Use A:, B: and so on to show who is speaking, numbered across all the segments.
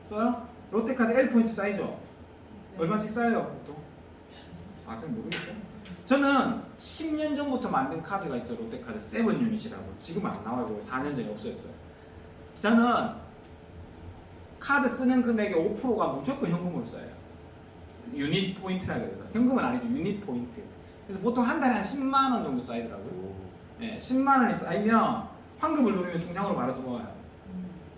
A: 써요? 롯데카드 L포인트 쌓이죠? 얼마씩 쌓여요 보통? 아, 잘 모르겠어요. 저는 10년 전부터 만든 카드가 있어요. 롯데카드 7 유닛이라고. 지금 안 나와요. 4년 전에 없어졌어요. 저는 카드 쓰는 금액의 5%가 무조건 현금으로 써요. 유닛 포인트라 그래서 현금은 아니죠. 유닛 포인트. 그래서 보통 한 달에 한 10만 원 정도 쌓이더라고요. 네, 10만 원이 쌓이면 환급을 누르면 통장으로 바로 들어와요.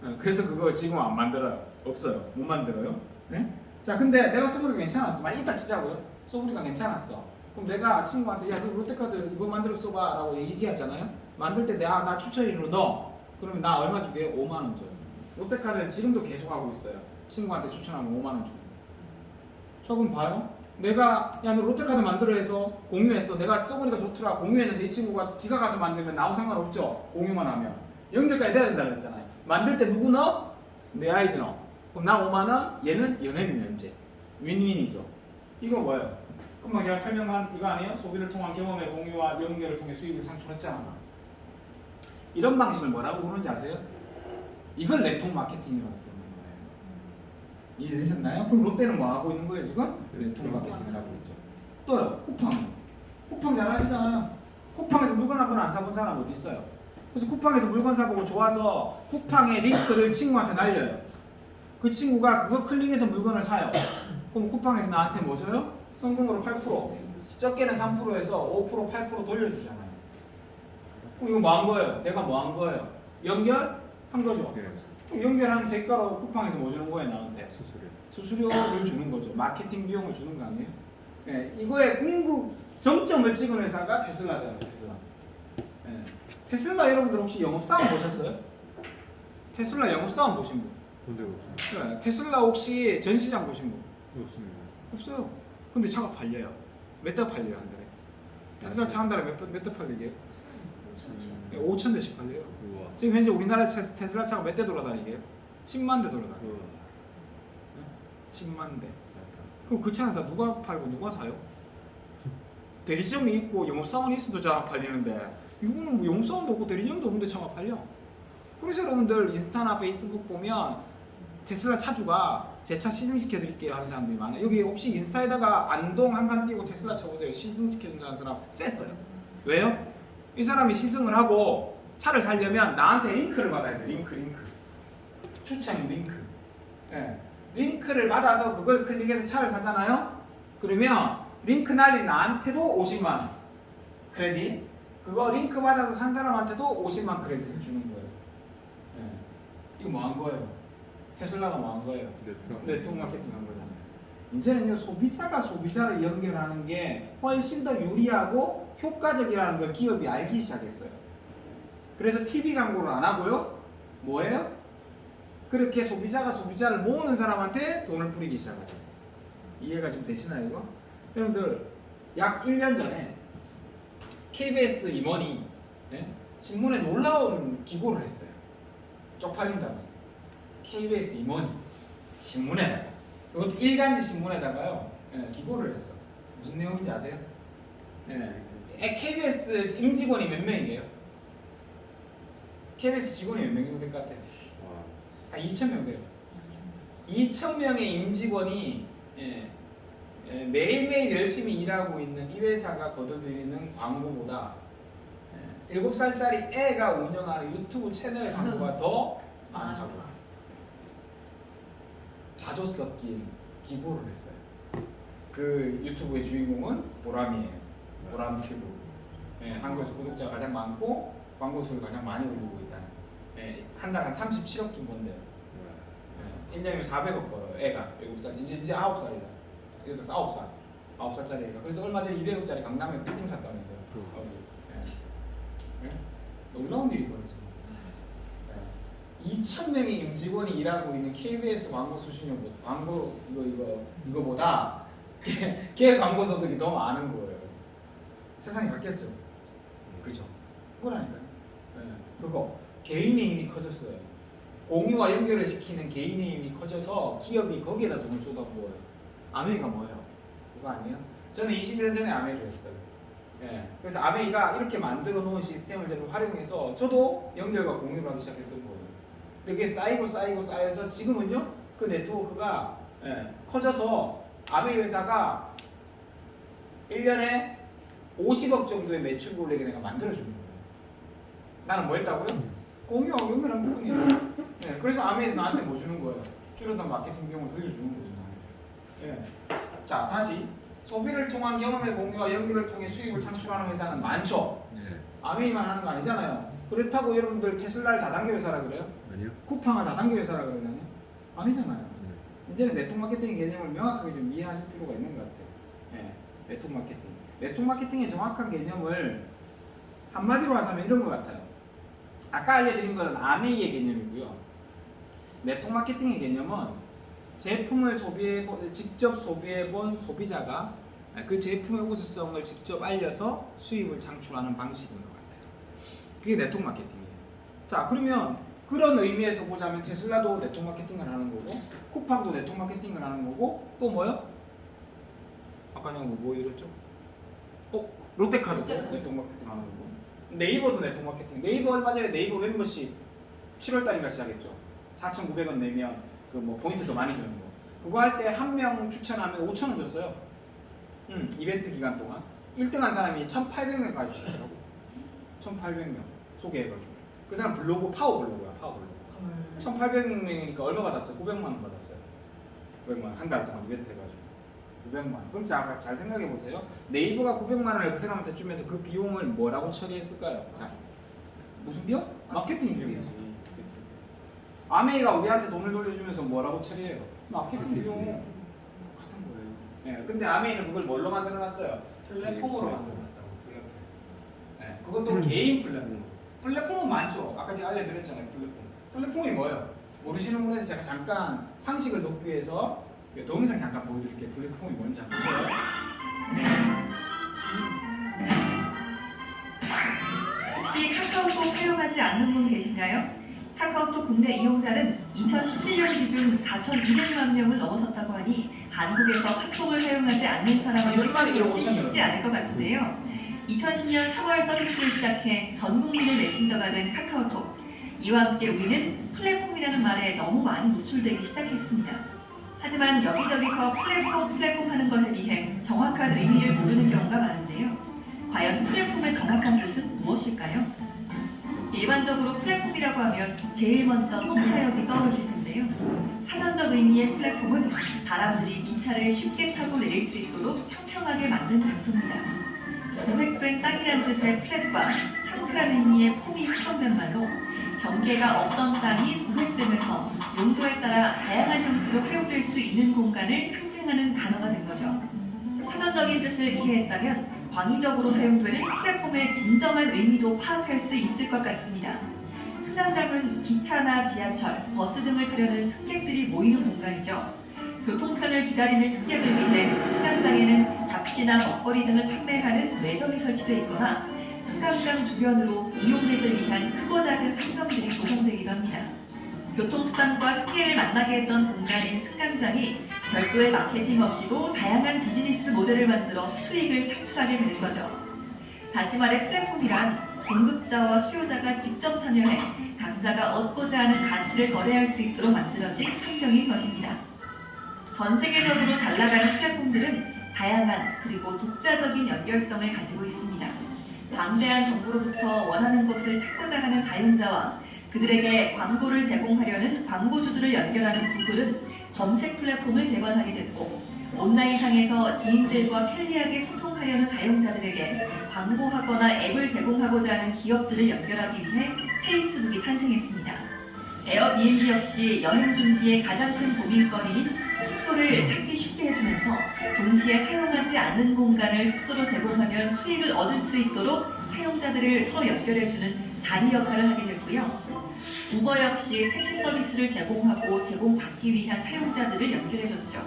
A: 네, 그래서 그거 지금 안 만들어요. 없어요. 못 만들어요. 네? 자, 근데 내가 써보니까 괜찮았어. 만약 이따 치자고요. 써보니까 괜찮았어. 그럼 내가 친구한테 야, 너 롯데카드 이거 만들어 써봐 라고 얘기하잖아요. 만들 때 나 추천인으로 넣어. 그러면 나 얼마 주게? 5만 원 줘. 롯데카드는 지금도 계속 하고 있어요. 친구한테 추천하면 5만 원 주고. 조금 봐요. 내가 야, 너 롯데카드 만들어 해서 공유했어. 내가 써보니까 좋더라. 공유했는데 이 친구가 지가 가서 만들면 나하고 상관없죠. 공유만 하면. 연결까지 돼야 된다 그랬잖아요. 만들 때 누구 넣어? 내 아이디 넣어. 그럼 나 5만 원, 얘는 연회비 면제. 윈윈이죠. 이거 뭐예요? 금방 제가 설명한 이거 아니에요? 소비를 통한 경험의 공유와 연결을 통해 수익을 창출했잖아. 이런 방식을 뭐라고 부르는지 아세요? 이걸 네트워크 마케팅이라고 부르는 거예요. 이해되셨나요? 그럼 롯데는 뭐 하고 있는 거예요 지금? 네트워크 마케팅을 하고 있죠. 또요, 쿠팡. 쿠팡 잘 아시잖아요. 쿠팡에서 물건 한 번 안 사본 사람 어디 있어요? 그래서 쿠팡에서 물건 사보고 좋아서 쿠팡의 링크를 친구한테 날려요. 그 친구가 그거 클릭해서 물건을 사요. 그럼 쿠팡에서 나한테 뭐 줘요? 현금으로 8%, 적게는 3%에서 5%, 8% 돌려주잖아요. 그럼 이거 뭐 한 거예요? 내가 뭐 한 거예요? 연결한 거죠. 그럼 연결한 대가로 쿠팡에서 뭐 주는 거예요? 나한테 수수료를 주는 거죠. 마케팅 비용을 주는 거 아니에요? 네, 이거에 궁극 정점을 찍은 회사가 테슬라잖아요. 테슬라. 네. 테슬라 여러분들 혹시 영업사원 보셨어요? 테슬라 영업사원 보신 분? 네, 테슬라 혹시 전시장 보신 분?
B: 없습니다.
A: 없어요. 근데 차가 팔려요. 몇 대 팔려요 한 달에? 테슬라 차 한 달에 몇 대 팔리게요? 5천 대씩 팔려요.
B: 우와.
A: 지금 현재 우리나라 테슬라 차가 몇 대 돌아다니게요? 10만 대 돌아다녀요. 10만 대. 그럼 그 차는 다 누가 팔고 누가 사요? 대리점이 있고 영업사원이 있어도 잘 안 팔리는데 이거는 뭐 영업사원도 없고 대리점도 없는데 차가 팔려. 그래서 여러분들 인스타나 페이스북 보면 테슬라 차주가 제 차 시승시켜 드릴게요 하는 사람들이 많아요. 여기 혹시 인스타에다가 안동 한 칸 띄고 테슬라 쳐보세요. 시승시켜 준 사람 셌어요. 왜요? 이 사람이 시승을 하고 차를 살려면 나한테 링크를 받아야 돼. 링크. 추천 링크. 네. 링크를 받아서 그걸 클릭해서 차를 사잖아요. 그러면 링크 날린 나한테도 50만 원 크레딧. 그거 링크 받아서 산 사람한테도 50만 크레딧을 주는 거예요. 네. 이거 뭐 한 거예요? 테슬라가 뭐 한 거예요? 네트워크 마케팅 한 거잖아요. 이제는요, 소비자가 소비자를 연결하는 게 훨씬 더 유리하고 효과적이라는 걸 기업이 알기 시작했어요. 그래서 TV 광고를 안 하고요. 뭐예요? 그렇게 소비자가 소비자를 모으는 사람한테 돈을 뿌리기 시작하죠. 이해가 좀 되시나요, 이거? 여러분들, 약 1년 전에 KBS 임원이 신문에 놀라운 기고를 했어요. 쪽팔린다고. KBS 임원이 신문에다가, 이것도 일간지 신문에다가요, 기고를 했어. 무슨 내용인지 아세요? KBS 임직원이 몇 명이에요? KBS 직원이 몇 명이 될 것 같아요? 한 2,000명 돼요. 2,000명의 임직원이 매일매일 열심히 일하고 있는 이 회사가 거둬들이는 광고보다 7살짜리 애가 운영하는 유튜브 채널 광고가 더 많다고. 자조 섞인 기고를 했어요. 그 유튜브의 주인공은 보람이에요. 보람 튜브. 한국에서 구독자가 가장 많고 광고 수를 가장 많이 올리고 있다는. 한 달 한 37억 준 건데요. 1년이면 400억 벌어요. 애가 7살. 이제 9살이다. 이거 9살. 9살짜리 애가. 그래서 얼마 전에 200억짜리 강남에 빌딩 샀다면서요. 놀라운 일이 벌어져. 2,000명의 임직원이 일하고 있는 KBS 광고 수신료 광고 이거보다 걔 광고 소득이 더 많은 거예요. 세상이 바뀌었죠. 그렇죠. 그거라니까요. 그거 개인의 힘이 커졌어요. 공유와 연결을 시키는 개인의 힘이 커져서 기업이 거기에다 돈을 쏟아부어요. 아메이가 뭐예요? 그거 아니에요? 저는 20년 전에 아메이를 했어요. 그래서 아메이가 이렇게 만들어 놓은 시스템을 활용해서 저도 연결과 공유를 하기 시작했던 거예요. 근데 그게 쌓이고 쌓여서 지금은요, 그 네트워크가 커져서 아메이 회사가 1년에 50억 정도의 매출을 내게 내가 만들어주는 거예요. 나는 뭐 했다고요? 공유하고 연결한 부분이에요. 그래서 아메이에서 나한테 뭐 주는 거예요? 줄어든 마케팅 비용을 돌려주는 거죠. 나한테. 자, 다시 소비를 통한 경험의 공유와 연결을 통해 수익을 창출하는 회사는 많죠. 아메이만 하는 거 아니잖아요. 그렇다고 여러분들 테슬라를 다단계 회사라 그래요?
B: 아니요.
A: 쿠팡을 다단계 회사라 그러나요? 아니잖아요. 이제는 네트워크 마케팅의 개념을 명확하게 좀 이해하실 필요가 있는 것 같아요. 네트워크 마케팅. 네트워크 마케팅의 정확한 개념을 한마디로 하자면 이런 것 같아요. 아까 알려드린 거는 아메이의 개념이고요. 네트워크 마케팅의 개념은 제품을 직접 소비해본 소비자가 그 제품의 우수성을 직접 알려서 수입을 창출하는 방식인 것 같아요. 그게 네트워크 마케팅이에요. 자, 그러면 그런 의미에서 보자면 테슬라도 네트워크 마케팅을 하는 거고 쿠팡도 네트워크 마케팅을 하는 거고 또 뭐요? 아까 내가 뭐 이랬죠? 롯데카드도 네트워크 마케팅 하는 거고 네이버도 네트워크 마케팅. 네이버 얼마 전에 네이버 멤버십 7월달인가 시작했죠. 4,900원 내면 그 뭐 포인트도 많이 주는 거. 그거 할 때 한 명 추천하면 5,000원 줬어요. 이벤트 기간 동안 1등한 사람이 1,800명 가입시켰더라고. 1,800명 소개해가지고 그 사람 블로그 파워블로그야. 파워블로그. 1,800명이니까 얼마 받았어요? 900만 원 받았어요. 900만 원 한 달 동안 이벤트 해가지고 900만 원. 그럼 잘 생각해 보세요. 네이버가 900만 원을 그 사람한테 주면서 그 비용을 뭐라고 처리했을까요? 자, 무슨 비용? 마케팅 비용이지. 아메이가 우리한테 돈을 돌려주면서 뭐라고 처리해요? 마케팅 비용. 똑같은 거예요. 근데 아메이는 그걸 뭘로 만들어놨어요? 플랫폼으로 만들어놨다고. 플랫폼. 그것도 개인 플랫폼. 플랫폼은 많죠. 아까 제가 알려드렸잖아요. 플랫폼이 뭐예요? 모르시는 분에서 제가 잠깐 상식을 돕기 위해서 동영상 잠깐 보여드릴게요. 플랫폼이 뭔지 한번 보세요.
C: 혹시 카카오톡 사용하지 않는 분 계신가요? 카카오톡 국내 이용자는 2017년 기준 4,200만 명을 넘어섰다고 하니 한국에서 카톡을 사용하지 않는 사람을
A: 얼마나 이러고
C: 쉽지 않을 것 같은데요. 2010년 3월 서비스를 시작해 전 국민의 메신저가 된 카카오톡. 이와 함께 우리는 플랫폼이라는 말에 너무 많이 노출되기 시작했습니다. 하지만 여기저기서 플랫폼 하는 것에 비해 정확한 의미를 모르는 경우가 많은데요. 과연 플랫폼의 정확한 뜻은 무엇일까요? 일반적으로 플랫폼이라고 하면 제일 먼저 기차역이 떠오르실 텐데요. 사전적 의미의 플랫폼은 사람들이 기차를 쉽게 타고 내릴 수 있도록 평평하게 만든 장소입니다. 고획된 땅이란 뜻의 플랫과 평탄한 의미의 폼이 합성된 말로 경계가 없던 땅이 고획되면서 용도에 따라 다양한 형태로 활용될 수 있는 공간을 상징하는 단어가 된 거죠. 사전적인 뜻을 이해했다면 광의적으로 사용되는 플랫폼의 진정한 의미도 파악할 수 있을 것 같습니다. 승강장은 기차나 지하철, 버스 등을 타려는 승객들이 모이는 공간이죠. 교통편을 기다리는 승객을 위해 승강장에는 잡지나 먹거리 등을 판매하는 매점이 설치되어 있거나 승강장 주변으로 이용객을 위한 크고 작은 상점들이 조성되기도 합니다. 교통수단과 승객을 만나게 했던 공간인 승강장이 별도의 마케팅 없이도 다양한 비즈니스 모델을 만들어 수익을 창출하게 되는 거죠. 다시 말해 플랫폼이란 공급자와 수요자가 직접 참여해 각자가 얻고자 하는 가치를 거래할 수 있도록 만들어진 환경인 것입니다. 전 세계적으로 잘 나가는 플랫폼들은 다양한 그리고 독자적인 연결성을 가지고 있습니다. 방대한 정보로부터 원하는 것을 찾고자 하는 사용자와 그들에게 광고를 제공하려는 광고주들을 연결하는 구글은 검색 플랫폼을 개발하게 됐고 온라인상에서 지인들과 편리하게 소통하려는 사용자들에게 광고하거나 앱을 제공하고자 하는 기업들을 연결하기 위해 페이스북이 탄생했습니다. 에어비앤비 역시 여행 준비의 가장 큰 고민거리인 숙소를 찾기 쉽게 해주면서 동시에 사용하지 않는 공간을 숙소로 제공하면 수익을 얻을 수 있도록 사용자들을 서로 연결해주는 다리 역할을 하게 됐고요. 우버 역시 택시 서비스를 제공하고 제공받기 위한 사용자들을 연결해줬죠.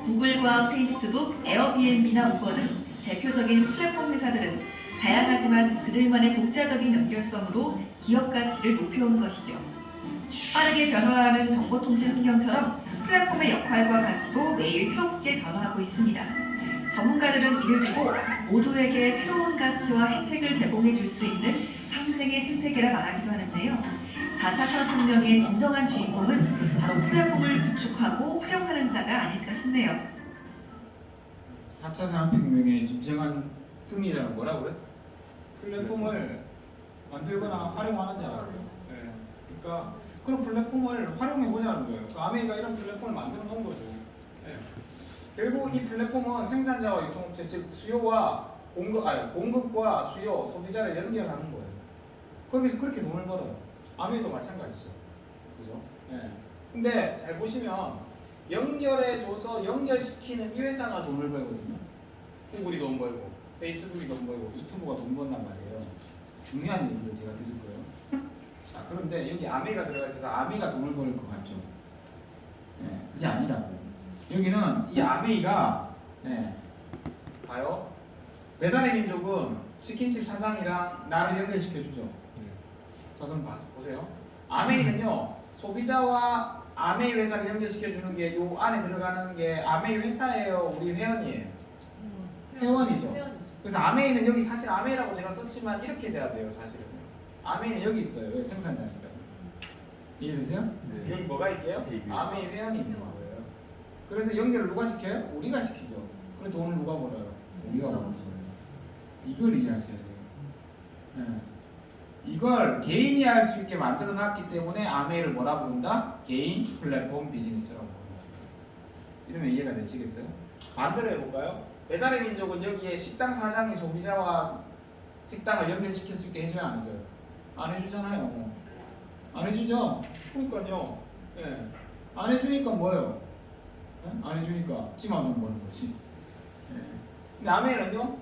C: 구글과 페이스북, 에어비앤비나 우버 등 대표적인 플랫폼 회사들은 다양하지만 그들만의 독자적인 연결성으로 기업 가치를 높여온 것이죠. 빠르게 변화하는 정보통신 환경처럼 플랫폼의 역할과 가치도 매일 새롭게 변화하고 있습니다. 전문가들은 이를 두고 모두에게 새로운 가치와 혜택을 제공해 줄 수 있는 상생의 생태계라 말하기도 하는데요. 4차 산업혁명의 진정한 주인공은 바로 플랫폼을 구축 희망자가 아닐까 싶네요.
A: 4차 산업혁명의 진정한 승리라는 뭐라고요? 플랫폼을 만들거나 활용하는 자라고요. 네. 그러니까 그런 플랫폼을 활용해 보자는 거예요. 그 아메이가 이런 플랫폼을 만들어 놓은 거죠. 네. 결국 이 플랫폼은 생산자와 유통업체 즉 수요와 공급과 수요, 소비자를 연결하는 거예요. 그렇게 돈을 벌어요. 아메이도 마찬가지죠. 그죠? 네. 근데 잘 보시면 연결해줘서 연결시키는 이 회사가 돈을 벌거든요. 구글이 돈 벌고 페이스북이 돈 벌고 유튜브가 돈 번단 말이에요. 중요한 얘기를 제가 드릴 거예요. 자, 그런데 여기 아메이가 들어가 있어서 아메이가 돈을 벌 것 같죠? 네, 그게 아니라고. 여기는 이 아메이가 봐요. 배달의 민족은 치킨집 사장이랑 나를 연결시켜주죠. 자, 그럼 보세요. 아메이는요 소비자와 아메이 회사를 연결시켜주는 게 요 안에 들어가는 게 아메이 회사예요. 우리 회원이에요. 회원이죠. 그래서 아메이는 여기 사실 아메이라고 제가 썼지만 이렇게 돼야 돼요. 사실은 아메이는 여기 있어요. 여기 생산자니까. 이해되세요?
B: 네.
A: 여기 뭐가 있게요? 아메이 회원이 있는 거예요. 그래서 연결을 누가 시켜요? 우리가 시키죠. 그래서 돈을 누가 벌어요? 우리가 버는 거예요. 이걸 이해하셔야 돼요. 네. 이걸 개인이 할 수 있게 만들어 놨기 때문에 아메이를 뭐라 부른다? 개인 플랫폼 비즈니스라고 부른다. 이러면 이해가 되시겠어요? 반대로 해볼까요? 배달의 민족은 여기에 식당 사장이 소비자와 식당을 연결시킬 수 있게 해줘야 안 해줘요? 안 해주잖아요. 안 해주죠? 그러니까요. 예. 안 해주니까 뭐예요? 예? 안 해주니까 찜만 원 버는 거지. 예. 근데 아메이는요?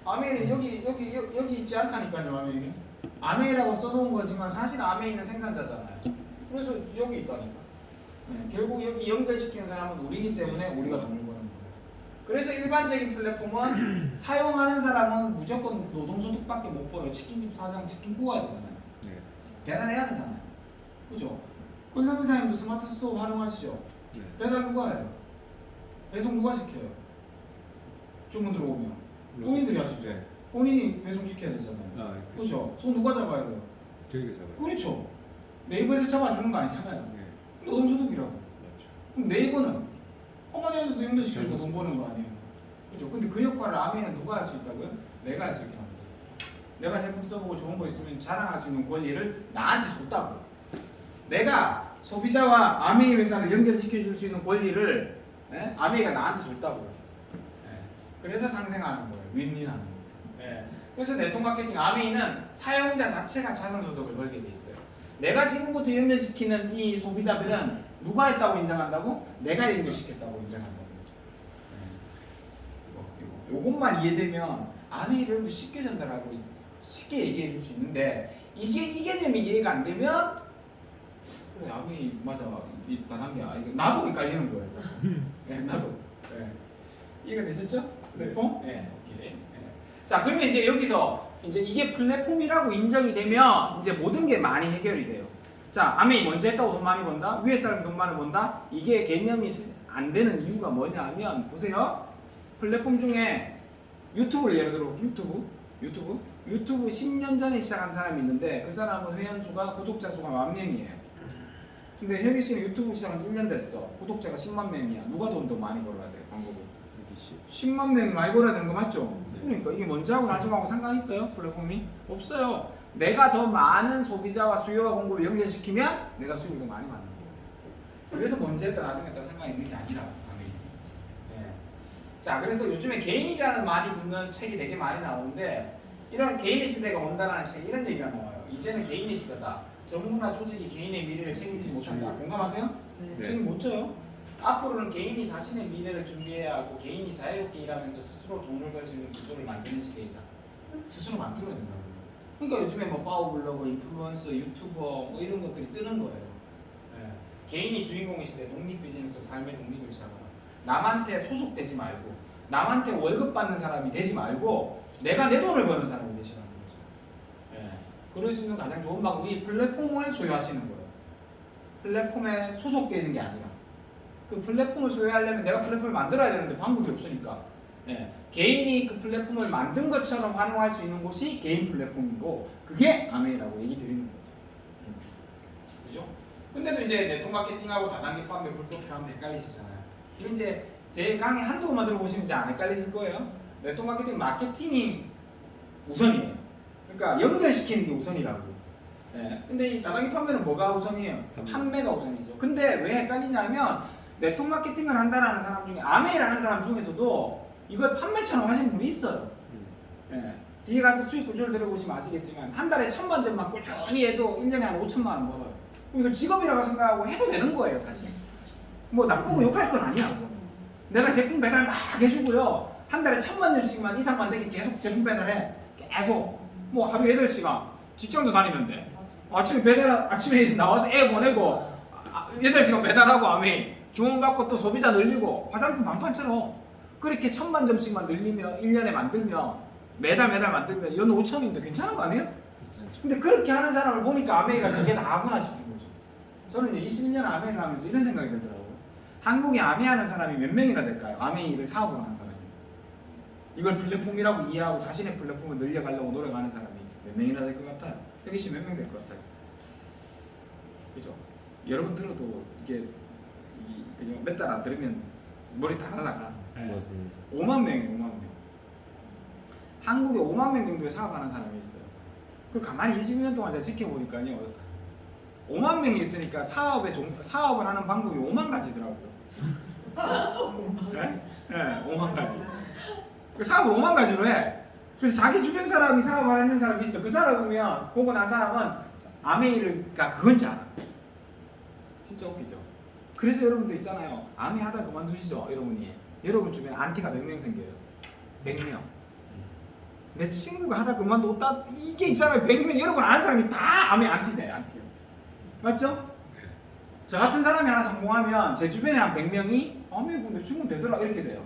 A: 아메이는 여기 있지 않다니까요. 아메이는 아메이라고 써놓은 거지만 사실 아메이는 생산자잖아요. 그래서 여기 있다니까. 예. 결국 여기 연결시키는 사람은 우리이기 때문에 우리가 돈을 버는 거예요. 그래서 일반적인 플랫폼은 사용하는 사람은 무조건 노동소득밖에 못 벌어요. 치킨집 사장 치킨 구워야 되잖아요.
B: 네.
A: 배달해야 되잖아요. 그죠? 권상민사님도 스마트 스토어 활용하시죠?
B: 네.
A: 배달 누가 해요? 배송 누가 시켜요? 주문 들어오면 본인들이 하시죠?
B: 네.
A: 본인이 배송시켜야 되잖아요.
B: 아,
A: 그죠? 손 누가 잡아야 돼요?
B: 저희가 잡아요.
A: 그렇죠. 네이버에서 잡아주는 거 아니잖아요.
B: 네.
A: 노동소득이라고.
B: 맞죠.
A: 그럼 네이버는 커머니에서 연결시켜서
B: 그렇죠.
A: 돈 버는 거 아니에요? 그죠? 근데 그 역할을 아메이는 누가 할 수 있다고요? 내가 할 수 있게 만들어요. 내가 제품 써보고 좋은 거 있으면 자랑할 수 있는 권리를 나한테 줬다고. 내가 소비자와 아메이 회사를 연결시켜줄 수 있는 권리를 아메이가 나한테 줬다고요. 그래서 상생하는 거예요. 윈윈하는 거예요. 그래서 네트워크 마케팅 아메이는 사용자 자체가 자산소득을 벌게 돼 있어요. 내가 지금부터 연결시키는 이 소비자들은 누가 했다고 인정한다고? 내가 연결시켰다고 인정한다고. 요것만 이해되면 아메이를 쉽게 전달하고 쉽게 얘기해 줄 수 있는데 이 개념이 이해가 안 되면 그래 아메이 맞아 이 다단계야 나도 헷갈리는 거예요. 네, 나도. 네. 이해가 되셨죠? 플랫폼? 네. 오케이. 네. 자 그러면 이제 여기서 이제 이게 플랫폼이라고 인정이 되면 이제 모든 게 많이 해결이 돼요. 자 아메이 먼저 했다고 돈 많이 번다? 위에 사람이 돈 많이 번다? 이게 개념이 안 되는 이유가 뭐냐 하면 보세요. 플랫폼 중에 유튜브를 예를 들어 유튜브 10년 전에 시작한 사람이 있는데 그 사람은 회원 수가 구독자 수가 10,000명이에요. 근데 혜기 씨는 유튜브 시작한 지 1년 됐어. 구독자가 10만 명이야. 누가 돈 더 많이 벌어야 돼? 광고를. 10만 명이 많이 벌어야 되는 거 맞죠?
B: 네.
A: 그러니까 이게 먼저 하고 나중에 하고 상관 있어요? 플랫폼이? 없어요. 내가 더 많은 소비자와 수요와 공급을 연결시키면 내가 수익을 더 많이 받는 거예요. 그래서 먼저 했다 나중에 했다 상관 있는 게 아니라 자 그래서 요즘에 개인이라는 말이 붙는 책이 되게 많이 나오는데 이런 개인의 시대가 온다라는 책에 이런 얘기가 나와요. 이제는 개인의 시대다. 정부나 조직이 개인의 미래를 책임지지 못한다. 공감하세요?
B: 네.
A: 책임 못 져요. 앞으로는 개인이 자신의 미래를 준비해야 하고 개인이 자유롭게 일하면서 스스로 돈을 벌 수 있는 구조를 만드는 시대이다. 스스로 만들어야 된다고. 그러니까 요즘에 뭐 파워블로거, 인플루언서, 유튜버 뭐 이런 것들이 뜨는 거예요. 개인이 주인공의 시대, 독립 비즈니스, 삶의 독립을 시작하라. 남한테 소속되지 말고 남한테 월급 받는 사람이 되지 말고 내가 내 돈을 버는 사람이 되시라는 거죠. 그럴 수 있는 가장 좋은 방법이 플랫폼을 소유하시는 거예요. 플랫폼에 소속되어 있는 게 아니라 그 플랫폼을 소유하려면 내가 플랫폼을 만들어야 되는데 방법이 없으니까 개인이 그 플랫폼을 만든 것처럼 활용할 수 있는 곳이 개인 플랫폼이고 그게 아메이라고 얘기 드리는 거죠. 그죠? 근데도 이제 네트워크 마케팅하고 다단계 파업에 불법하면 헷갈리시잖아요. 이게 이제 제 강의 한두 번만 들어보시면 이제 안 헷갈리실 거예요. 네트워크 마케팅, 마케팅이 우선이에요. 그러니까 연결시키는 게 우선이라고. 예. 근데 이 다단계 판매는 뭐가 우선이에요? 판매가 우선이죠. 근데 왜 헷갈리냐면 네트워크 마케팅을 한다는 사람 중에 아메이라는 사람 중에서도 이걸 판매처럼 하시는 분이 있어요. 예. 뒤에 가서 수익 구조를 들어보시면 아시겠지만 한 달에 1,000만 점만 꾸준히 해도 1년에 한 5천만 원 벌어요. 그럼 이걸 직업이라고 생각하고 해도 되는 거예요, 사실. 뭐 나쁘고 욕할 건 아니야. 그거는. 내가 제품 배달 막 해주고요. 한 달에 1,000만 점씩만 이상만 되게 계속 제품 배달해. 계속 뭐 하루에 8시간 직장도 다니는데 아침에 나와서 애 보내고 8시간 배달하고 아메 주문 받고 또 소비자 늘리고 화장품 반판처럼 그렇게 1,000만 점씩만 늘리면 1년에 만들면 매달 만들면 연 5천인데 괜찮은 거 아니에요? 근데 그렇게 하는 사람을 보니까 아메이가 저게 다구나 싶은 거죠. 저는 21년 아메이를 하면서 이런 생각이 들더라고요. 한국에 아메이하는 사람이 몇 명이나 될까요? 아메이를 사업을 하는 사람이. 이걸 플랫폼이라고 이해하고 자신의 플랫폼을 늘려가려고 노력하는 사람이 몇 명이나 될 것 같아요? 120 몇 명 될 것 같아요. 그죠? 여러분 들어도 이게 그죠? 몇 달 안 들으면 머리 다 날아가. 네. 5만 명이에요, 5만 명. 한국에 5만 명 정도의 사업하는 사람이 있어요. 그걸 가만히 20년 동안 제가 지켜보니까요. 5만 명이 있으니까 사업을 하는 방법이 5만 가지더라고요. 네? 네, 5만 가지. 그 사업을 5만 가지로 해. 그래서 자기 주변 사람이 사업을 하는 사람이 있어. 그 사람 보면 보고 난 사람은 아메이가 그건 줄 알아. 진짜 웃기죠. 그래서 여러분들 있잖아요. 아메이 하다 그만두시죠, 여러분이. 여러분 주변에 안티가 몇 명 생겨요? 100명. 내 친구가 하다 그만뒀다 이게 있잖아요. 100명 여러분 아는 사람이 다 아메이 안티네, 안티. 맞죠? 저 같은 사람이 하나 성공하면 제 주변에 한 100명이 아메이 근데 친구 되더라 이렇게 돼요.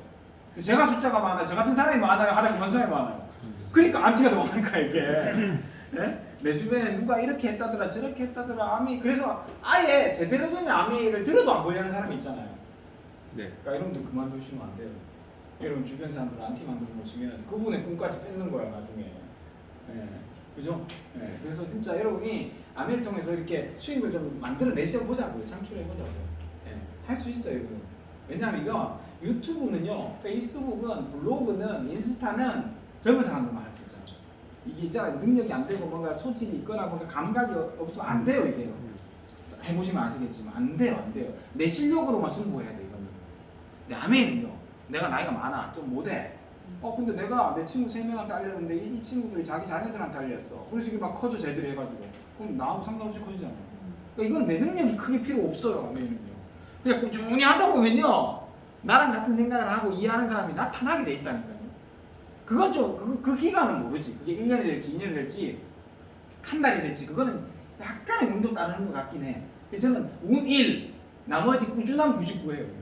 A: 제가 숫자가 많아요. 저 같은 사람이 많아요. 하다 그만 사람이 많아요. 그러니까 안티가 더 많으니까 이게. 네? 내 주변에 누가 이렇게 했다더라 저렇게 했다더라 아메이. 그래서 아예 제대로 된 아메이를 들어도 안 보려는 사람이 있잖아요. 네. 그러니까 여러분들 그만두시면 안 돼요. 여러분 주변 사람들 안티 만들어 놓으시면 그분의 꿈까지 뺏는 거야 나중에. 네. 그죠? 네. 그래서 진짜 여러분이 아메이를 통해서 이렇게 수익을 좀 만들어 내셔 보자고요. 창출해 보자고요. 네. 할 수 있어요, 여러분. 왜냐면 이거 유튜브는요, 페이스북은, 블로그는, 인스타는 젊은 사람들만 할 수 있잖아요. 이게 있잖아요. 능력이 안 되고 뭔가 소질이 있거나 뭔가 감각이 없으면 안 돼요, 이게요. 해보시면 아시겠지만 안 돼요, 안 돼요. 내 실력으로만 승부해야 돼, 이거는. 근데 아메이는요, 내가 나이가 많아, 좀 못해. 근데 내가 내 친구 3명한테 알렸는데 이 친구들이 자기 자녀들한테 알렸어. 그래서 이게 막 커져 제대로 해가지고. 그럼 나하고 상관없이 커지잖아요. 그러니까 이건 내 능력이 크게 필요 없어요, 아메이는요. 그냥 꾸준히 하다 보면요, 나랑 같은 생각을 하고 이해하는 사람이 나타나게 돼 있다니까요. 그건 좀 그 기간은 모르지. 그게 1년이 될지 2년이 될지 한 달이 될지 그거는 약간의 운도 따르는 것 같긴 해. 그래서 저는 운 1, 나머지 꾸준함 99예요.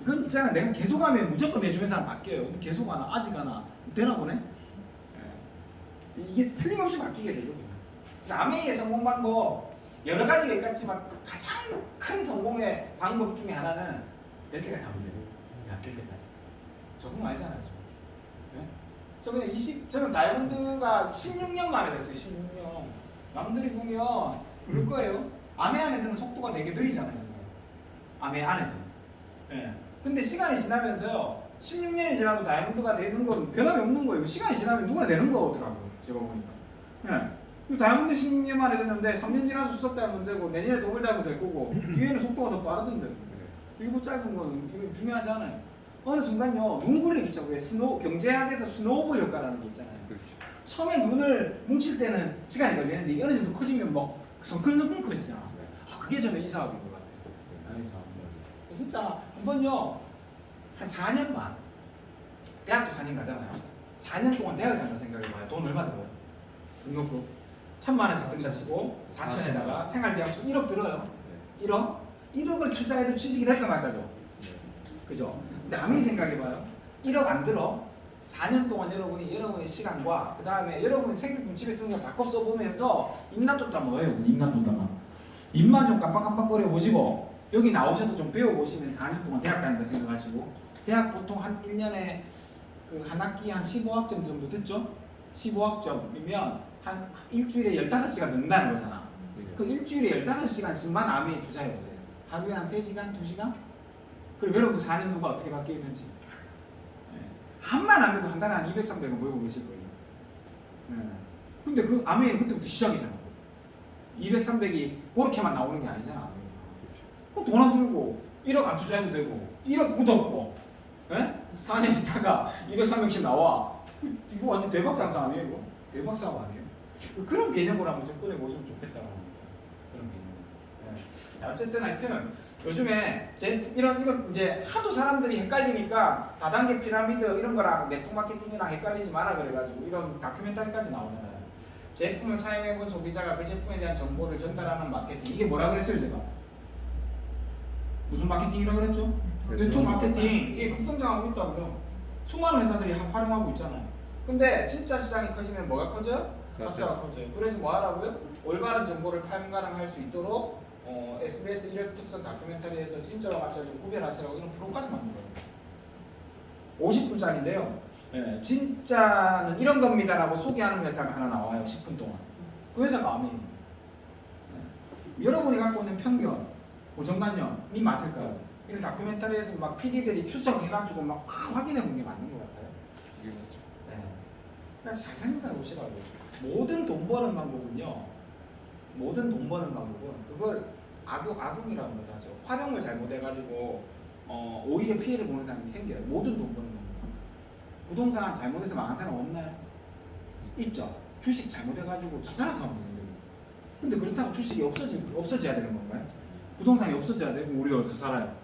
A: 이건 있잖아. 내가 계속하면 무조건 내 주변 사람 바뀌어요. 근데 계속 하나, 아직 하나 되나 보네. 이게 틀림없이 바뀌게 되거든요. 그래서 아메이의 성공 방법 여러 가지가 있겠지만 가장 큰 성공의 방법 중에 하나는 될 때까지 하면 돼요. 될 때까지. 적응 알잖아요. 저는 다이아몬드가 16년 만에 됐어요. 16년. 남들이 보면 그럴 거예요. 아메 안에서는 속도가 되게 느리잖아요. 아메 안에서. 예. 근데 시간이 지나면서요. 16년이 지나도 다이아몬드가 되는 건 변함이 없는 거예요. 시간이 지나면 누구나 되는 거더라고요. 제가 보니까. 예. 다이아몬드 16년 만에 됐는데 3년 지나서 수석 다이아몬드 되고 내년에 더블 다이아몬드 될 거고 뒤에는 속도가 더 빠르던데. 길고 짧은 건 이거 중요하지 않아요. 어느 순간요 눈 굴리기 있죠. 왜 경제학에서 스노우볼 효과라는 게 있잖아요. 그렇죠. 처음에 눈을 뭉칠 때는 시간이 걸리는데 이게 어느 정도 커지면 막 성큼성큼 커지잖아. 그게 저는 이 사업인 것 같아요. 이 사업. 진짜 한번요 한 4년만 대학도 4년 가잖아요. 4년 동안 대학을 간다 생각해봐요. 돈 얼마 들어요? 등록금 1,000만 원씩 든다 치고 4천에다가 생활비약수 1억 들어요. 1억을 투자해도 취직이 될까 말까죠. 그죠? 근데 아무리 생각해봐요. 1억 안 들어. 4년 동안 여러분의 시간과 그 다음에 여러분이 생필품 집에서 그냥 바꿔 써보면서 입맛 뭐예요? 입만 좀 깜빡깜빡거려 보시고 여기 나오셔서 좀 배워보시면 4년 동안 대학 다닌다 생각하시고 대학 보통 한 1년에 한 학기 한 15학점 정도 듣죠? 15학점이면 한 일주일에 15시간 듣는다는 거잖아. 그 일주일에 15시간씩만 아메에 투자해보세요. 하루에 한 3시간, 2시간? 그리고 여러분도 4년 후가 어떻게 바뀌었는지. 한만 안 돼도 한 달에 한 200, 300은 모이고 계실 거예요. 근데 그 아메이는 그때부터 시작이잖아. 200, 300이 그렇게만 나오는 게 아니잖아. 돈 안 들고 1억 안 투자해도 되고 1억 굳었고 4년 있다가 200, 300씩 나와. 이거 완전 대박 장사 아니에요? 이거? 대박 사업 아니에요? 그런 개념으로 한번 접근해 보시면 좋겠다고 합니다. 그런 개념. 어쨌든 하여튼 요즘에 이런 이제 하도 사람들이 헷갈리니까 다단계 피라미드 이런 거랑 네트워크 마케팅이랑 헷갈리지 마라 그래가지고 이런 다큐멘터리까지 나오잖아요. 제품을 사용해본 소비자가 그 제품에 대한 정보를 전달하는 마케팅. 이게 뭐라 그랬어요 제가? 무슨 마케팅이라고 그랬죠? 네트워크 마케팅. 이게 급성장하고 있다고요. 수많은 회사들이 활용하고 있잖아요. 근데 진짜 시장이 커지면 뭐가 커져요? 가짜가 커져요. 그래서 뭐 하라고요? 올바른 정보를 판가름할 수 있도록 SBS 이력 특선 다큐멘터리에서 진짜와 가짜를 좀 구별하시라고 이런 프로까지 만든 거예요. 50분짜리인데요. 진짜는 이런 겁니다라고 소개하는 회사가 하나 나와요. 10분 동안. 그 회사가 아메이에요. 여러분이 갖고 있는 편견, 고정관념이 맞을까요? 이런 다큐멘터리에서 막 PD들이 추적해가지고 막 확인해 본 게 맞는 것 같아요. 그러니까 잘 생각해 보시라고. 모든 돈 버는 방법은요. 모든 돈 버는 방법은 그걸 악용이라고 하죠. 활용을 잘못해가지고 오히려 피해를 보는 사람이 생겨요. 모든 돈 버는 방법. 부동산 잘못해서 망한 사람 없나요? 있죠. 주식 잘못해가지고 자살한 사람도 있는데. 근데 그렇다고 주식이 없어져야 되는 건가요? 부동산이 없어져야 되고 우리가 어디서 살아요?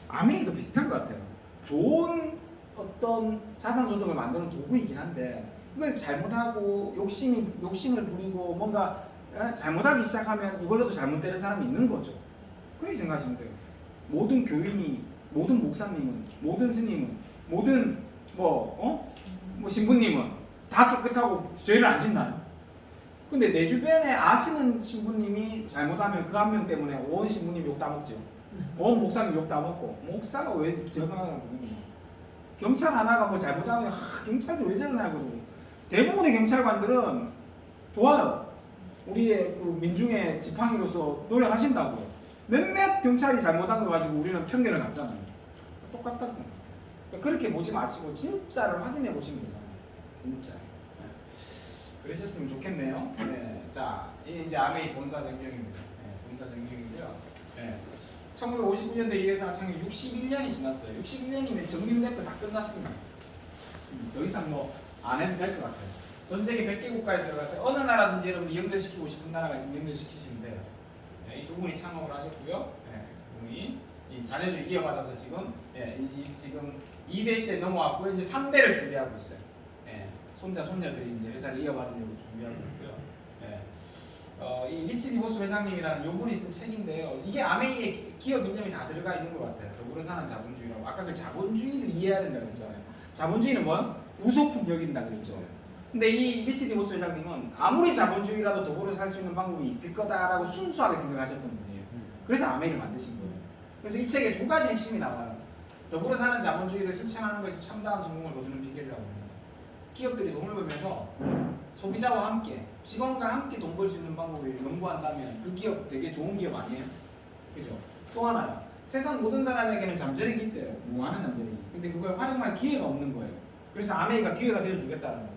A: 아메이도 비슷한 것 같아요. 좋은 어떤 자산소득을 만드는 도구이긴 한데 이걸 잘못하고 욕심을 부리고 뭔가 잘못하기 시작하면 이걸로도 잘못되는 사람이 있는 거죠. 그렇게 생각하시면 돼요. 모든 교인이, 모든 목사님은, 모든 스님은, 모든 뭐 신부님은 다 깨끗하고 죄를 안 짓나요? 근데 내 주변에 아시는 신부님이 잘못하면 그 한 명 때문에 온 신부님 욕 다 먹죠. 온 목사님 욕 다 먹고 목사가 왜 저러냐고 경찰 하나가 뭐 잘못하면 경찰도 왜 저러냐 그러고 대부분의 경찰관들은 좋아요. 우리의 그 민중의 지팡이로서 노력하신다고요. 몇몇 경찰이 잘못한 거 가지고 우리는 편견을 갖잖아요. 똑같다고. 그렇게 보지 마시고 진짜를 확인해 보시면 되잖아요. 진짜. 그러셨으면 좋겠네요. 자, 이제 아메이 본사 전경입니다. 본사 전경이고요. 1959년도에 이 회사가 창립 61년이 지났어요. 61년이면 정리대표 다 끝났습니다. 더 이상 뭐 안 해도 될 것 같아요. 전 세계 100개 국가에 들어가서 어느 나라든지 여러분이 연결시키고 싶은 나라가 있으면 연결시키시면 돼요. 이 두 분이 창업을 하셨고요. 두 분이 이 자녀들이 이어받아서 지금 지금 2대째 넘어왔고요. 이제 3대를 준비하고 있어요. 손자 손녀들이 이제 회사를 이어받으려고 준비하고 있고요. 이 리치 디보스 회장님이라는 요 분이 쓴 책인데요. 이게 아메이의 기업 이념이 다 들어가 있는 것 같아요. 더불어 사는 자본주의라고. 아까 그 자본주의를 이해해야 된다고 했잖아요. 자본주의는 뭐? 부속품 여긴다 그랬죠. 근데 이 리치 디보스 회장님은 아무리 자본주의라도 더불어 살 수 있는 방법이 있을 거다라고 순수하게 생각하셨던 분이에요. 그래서 아메이를 만드신 거예요. 그래서 이 책에 두 가지 핵심이 나와요. 더불어 사는 자본주의를 실천하는 것이 참다운 성공을 거두는 비결이라고 합니다. 기업들이 돈을 벌면서 소비자와 함께, 직원과 함께 돈 벌 수 있는 방법을 연구한다면 그 기업 되게 좋은 기업 아니에요? 그죠? 또 하나요. 세상 모든 사람에게는 잠재력이 있대요. 무한한 잠재력이. 근데 그걸 활용할 기회가 없는 거예요. 그래서 아메이가 기회가 되어주겠다는 거죠.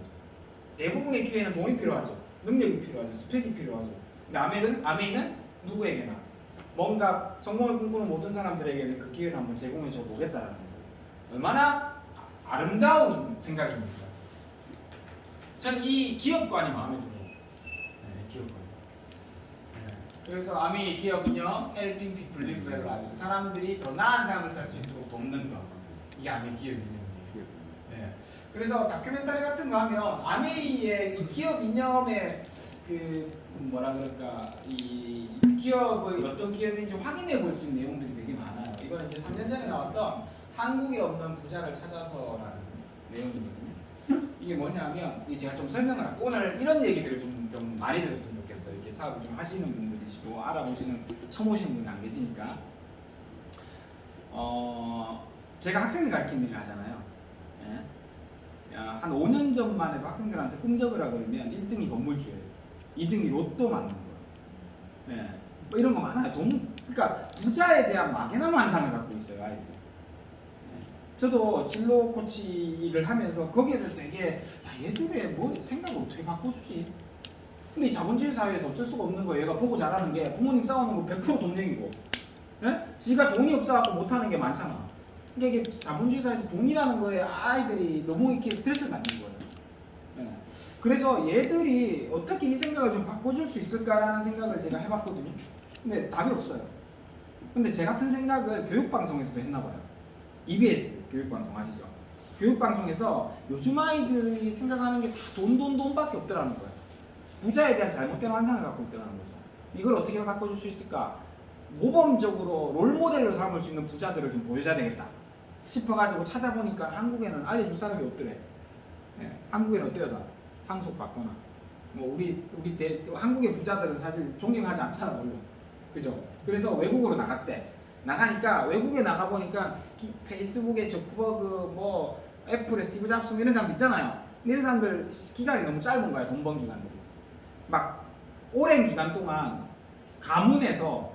A: 대부분의 기회는 돈이 필요하죠. 능력이 필요하죠. 스펙이 필요하죠. 근데 아메이는 누구에게나 뭔가 성공을 꿈꾸는 모든 사람들에게는 그 기회를 한번 제공해 줘 보겠다는 거예요. 얼마나 아름다운 생각입니까? 저는 이 기업관이 마음에 들어요. 기업관. 그래서 아미 기업 이념, helping people live well, 아주 사람들이 더 나은 삶을 살 수 있도록 돕는 것. 이게 아미 기업 이념이에요. 그래서 다큐멘터리 같은 거 하면 아메이의 이 기업 이념의 그 뭐라 그럴까 이 기업의 어떤 기업인지 확인해 볼 수 있는 내용들이 되게 많아요. 이거는 이제 3년 전에 나왔던 한국에 없는 부자를 찾아서라는 내용이거든요. 이게 뭐냐면 제가 좀 설명을 할게요. 오늘 이런 얘기들을 좀 많이 들었으면 좋겠어요. 이렇게 사업을 좀 하시는 분들이시고 알아보시는 처음 오시는 분이 안 계시니까 제가 학생들 가르치는 일을 하잖아요. 한 5년 전만 해도 학생들한테 꿈적으라 그러면 1등이 건물주예요. 2등이 로또 맞는 거예요. 뭐 이런 거 많아요. 그러니까 부자에 대한 막연한 환상을 갖고 있어요, 아이들이. 저도 진로 코치를 하면서 거기에 대해서 되게 야, 얘들의 뭐 생각을 어떻게 바꿔주지? 근데 이 자본주의 사회에서 어쩔 수가 없는 거예요. 얘가 보고 자라는 게 부모님 싸우는 거 100% 돈 얘기고, 예? 지가 돈이 없어갖고 못하는 게 많잖아. 그러니까 이게 자본주의 사회에서 돈이라는 거에 아이들이 너무 이렇게 스트레스를 받는 거예요. 예. 그래서 얘들이 어떻게 이 생각을 좀 바꿔줄 수 있을까라는 생각을 제가 해봤거든요. 근데 답이 없어요. 근데 제 같은 생각을 교육방송에서도 했나봐요. EBS 교육방송 아시죠? 교육방송에서 요즘 아이들이 생각하는 게 다 돈밖에 없더라는 거예요. 부자에 대한 잘못된 환상을 갖고 있더라는 거죠. 이걸 어떻게 바꿔줄 수 있을까? 모범적으로 롤모델로 삼을 수 있는 부자들을 좀 보여줘야 되겠다 싶어가지고 찾아보니까 한국에는 알려줄 사람이 없더래. 예, 한국에는 어때요? 다 상속받거나 뭐 우리 한국의 부자들은 사실 존경하지 않잖아 별로. 그죠? 그래서 외국으로 나갔대. 나가니까 외국에 나가보니까 페이스북에 저쿠버그 뭐 애플의 스티브 잡스 이런 사람들 있잖아요. 이런 사람들 기간이 너무 짧은 거야. 돈 번 기간들이 막 오랜 기간 동안 가문에서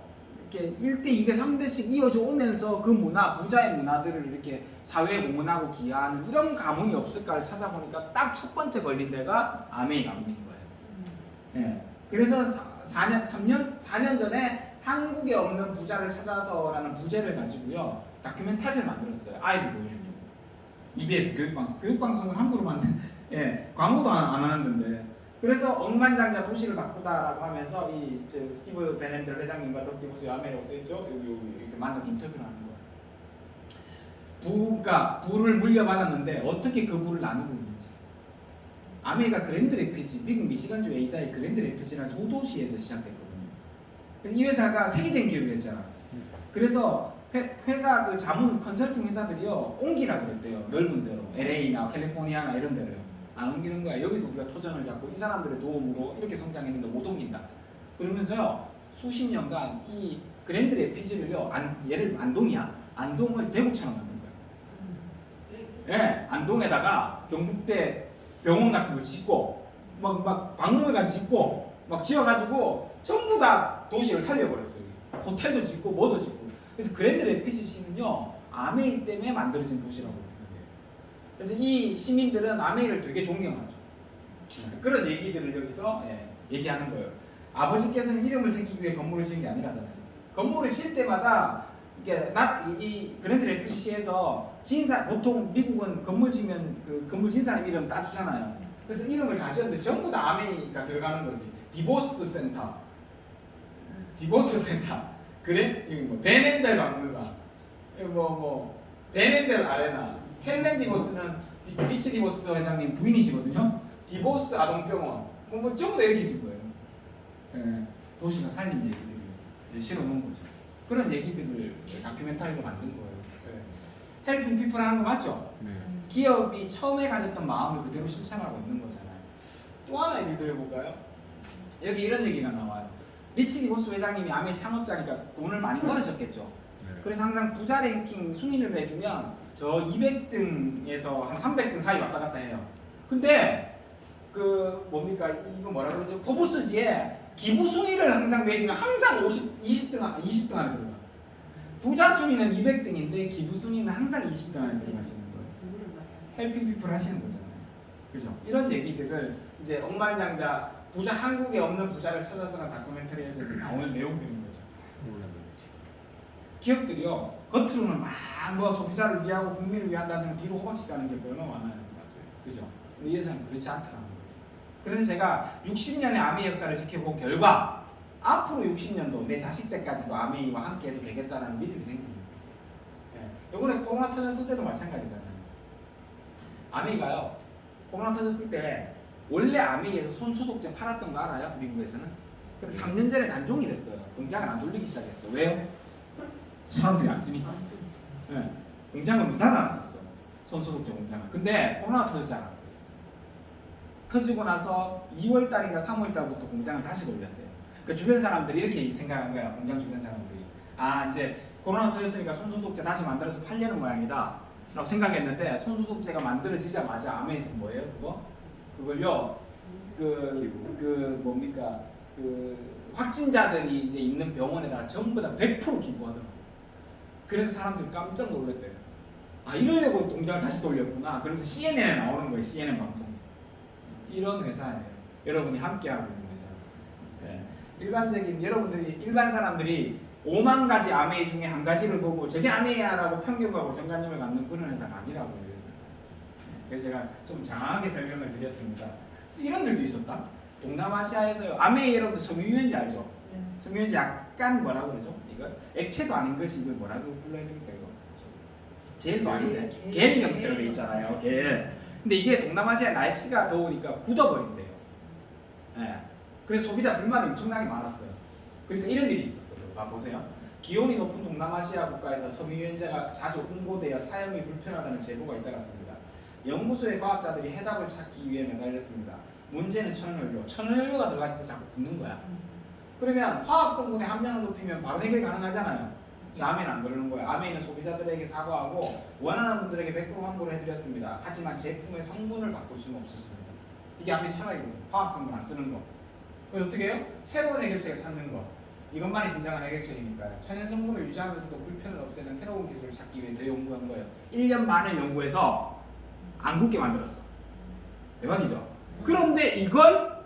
A: 이렇게 1대, 2대, 3대씩 이어져 오면서 그 문화, 부자의 문화들을 이렇게 사회에 공헌하고 기여하는 이런 가문이 없을까를 찾아보니까 딱 첫 번째 걸린 데가 아메이 가문인 거예요. 예. 그래서 4년 전에 한국에 없는 부자를 찾아서라는 부제를 가지고요 다큐멘터리를 만들었어요. 아이들 보여주고. EBS 교육방송은 함부로 만든 예, 광고도 안 하는데. 그래서 억만장자 도시를 바꾸다라고 하면서 이 스티브 베넨델 회장님과 덕티보스 아메라고 써있죠. 여기 이렇게 만나서 인터뷰를 하는 거예요. 그러니까 부를 물려받았는데 어떻게 그 부를 나누고 있는지. 아메리카 그랜드 레피지, 미국 미시간주 에이다의 그랜드 레피지라는 소도시에서 시작됐거든요. 이 회사가 세계적인 기업이 됐잖아. 그래서 회사 그 자문 컨설팅 회사들이요 옮기라 그랬대요. 넓은 데로 LA나 캘리포니아나 이런 데로요. 안 옮기는 거야. 여기서 우리가 터전을 잡고 이 사람들의 도움으로 이렇게 성장했는데 못 옮긴다. 그러면서요 수십 년간 이 그랜드 레피지를요 얘를 안동이야. 안동을 대구처럼 만든 거예요. 예, 안동에다가 경북대 병원 같은 거 짓고 막 박물관 짓고 막 지어가지고 전부 다 도시를 살려버렸어요. 호텔도 짓고 뭐도 짓고. 그래서 그랜드 레피지시는요 아메이 때문에 만들어진 도시라고 생각해요. 그래서 이 시민들은 아메이를 되게 존경하죠. 그런 얘기들을 여기서 얘기하는 거예요. 아버지께서는 이름을 새기기 위해 건물을 지은 게 아니라잖아요. 건물을 지을 때마다 이 그랜드 레피지시에서 보통 미국은 건물 지면 그 건물 진 사람 이름 따주잖아요. 그래서 이름을 다 지었는데 전부 다 아메이가 들어가는 거지. 디보스 센터, 그래? 여기 뭐 베넨델 박물관, 베넨델 아레나, 헬렌 디보스는 리치 디보스 회장님 부인이시거든요. 디보스 아동병원, 뭐 전부 다 이렇게 진 거예요. 예, 도시가 살린 얘기들을 실어놓은 거죠. 그런 얘기들을 다큐멘터리로 만든 거예요. 예. 헬핑 피플 하는 거 맞죠?
B: 네.
A: 기업이 처음에 가졌던 마음을 그대로 실천하고 있는 거잖아요. 또 하나 얘기 들어볼까요? 여기 이런 얘기가 나와요. 리치 디보스 회장님이 아메이 창업자니까 돈을 많이 벌으셨겠죠.
B: 네.
A: 그래서 항상 부자 랭킹 순위를 매기면 저 200등에서 한 300등 사이 왔다 갔다 해요. 근데 그 뭡니까 이거 뭐라 그러죠? 포브스지에 기부 순위를 항상 매기면 항상 20등 안에 들어가. 부자 순위는 200등인데 기부 순위는 항상 20등 안에 들어가시는 거예요. 헬핑 피플 하시는 거잖아요. 그죠? 이런 얘기들을 이제 억만장자 부자 한국에 없는 부자를 찾아서는 다큐멘터리에서 나오는 내용들인 거죠. 기업들이요 겉으로는 막 뭐 소비자를 위하고 국민을 위한다 하지만 뒤로 호박씨 가는 게 너무 많아요. 맞아요. 그죠? 이 회사는 그렇지 않더라는 거죠. 그래서 제가 60년의 아메이 역사를 지켜본 결과 앞으로 60년도 내 자식 때까지도 아메이와 함께 해도 되겠다는 믿음이 생깁니다. 예. 이번에 코로나 터졌을 때도 마찬가지잖아요. 아메이가요 코로나 터졌을 때 원래 아메이에서 손소독제 팔았던 거 알아요? 미국에서는. 근데 3년 전에 단종이 됐어요. 공장을 안 돌리기 시작했어. 왜요? 사람들이 안 쓰니까. 네. 공장을 문 닫아놨었어. 손소독제 공장을. 근데 코로나 터졌잖아. 터지고 나서 2월달인가 3월달부터 공장을 다시 돌렸대요. 그 주변 사람들이 이렇게 생각한 거야. 공장 주변 사람들이. 아 이제 코로나 터졌으니까 손소독제 다시 만들어서 팔려는 모양이다 라고 생각했는데 손소독제가 만들어지자마자 아메이에서 뭐예요? 그걸요 뭡니까 확진자들이 이제 있는 병원에다가 전부 다 100% 기부하더라고. 그래서 사람들이 깜짝 놀랐대요. 아, 이러려고 동작을 다시 돌렸구나. 그러면서 CNN에 나오는 거예요. CNN 방송. 이런 회사예요. 여러분이 함께하고 있는 회사. 네. 일반 사람들이 5만 가지 아메이 중에 한 가지를 보고 저게 아메이야라고 편견과 고정관념을 갖는 그런 회사가 아니라고요. 그래서 제가 좀 장황하게 설명을 드렸습니다. 이런 일도 있었다. 동남아시아에서요. 아메이 여러분들 섬유유연제 알죠? 섬유유연제 약간 뭐라고 그러죠? 이거 액체도 아닌 것이 이걸 뭐라고 불러야 됩니까 이거? 젤도 아닌데 겔 형태로 돼 있잖아요. 겔. 근데 이게 동남아시아 날씨가 더우니까 굳어버린대요. 예. 그래서 소비자 불만이 엄청나게 많았어요. 그러니까 이런 일이 있었어요. 보세요. 기온이 높은 동남아시아 국가에서 섬유유연제가 자주 홍보되어 사용이 불편하다는 제보가 잇따랐습니다. 연구소의 과학자들이 해답을 찾기 위해 매달렸습니다. 문제는 천연연료. 천연연료가 들어가 있어서 자꾸 붙는 거야. 그러면 화학 성분의 함량을 높이면 바로 해결이 가능하잖아요. 아메이는 안 그러는 거예요. 아메이는 소비자들에게 사과하고 원하는 분들에게 100% 환불을 해드렸습니다. 하지만 제품의 성분을 바꿀 수는 없었습니다. 이게 아메이 철학이거든요. 화학 성분 안 쓰는 거. 그래서 어떻게 해요? 새로운 해결책을 찾는 거. 이것만이 진정한 해결책이니까요. 천연 성분을 유지하면서도 불편을 없애는 새로운 기술을 찾기 위해 더 연구한 거예요. 1년 반을 연구해서 안 굳게 만들었어. 대박이죠? 그런데 이걸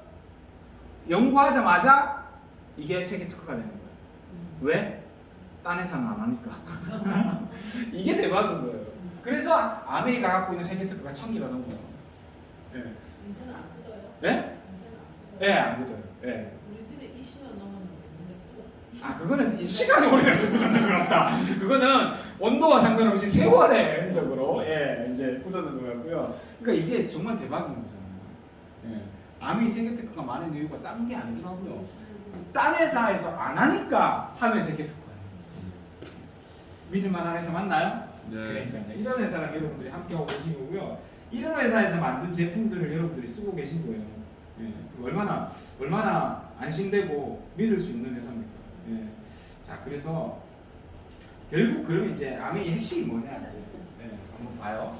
A: 연구하자마자 이게 세계 특허가 되는 거예요. 왜? 딴 회사는 안 하니까. 이게 대박인 거예요. 그래서 아메리카 갖고 있는 세계 특허가 1000개가 넘어요. 예.
B: 인쇄는 안 뜯어요?
A: 예?
B: 인쇄는 안 뜯어요?
A: 예, 안 굳어요. 예.
B: 우리 집에 20년 넘었는데
A: 아, 그거는 시간이 오래돼서 굳었는 것 같다. 그거는 온도와 상관없이 세월에 현적으로 이제 굳었는 것 같고요. 그러니까 이게 정말 대박인 거잖아요. 예. 아미 세계 특허가 많은 이유가 딴 게 아니더라고요. 딴 회사에서 안 하니까 하는 세계 특허예요. 믿을만한 회사 맞나요?
D: 네.
A: 그러니까요. 이런 회사랑 여러분들이 함께하고 계신 거고요. 이런 회사에서 만든 제품들을 여러분들이 쓰고 계신 거예요. 예. 얼마나 안심되고 믿을 수 있는 회사입니까? 예. 자, 그래서 결국 그러면 이제 아메이 핵심이 뭐냐? 예, 한번 봐요.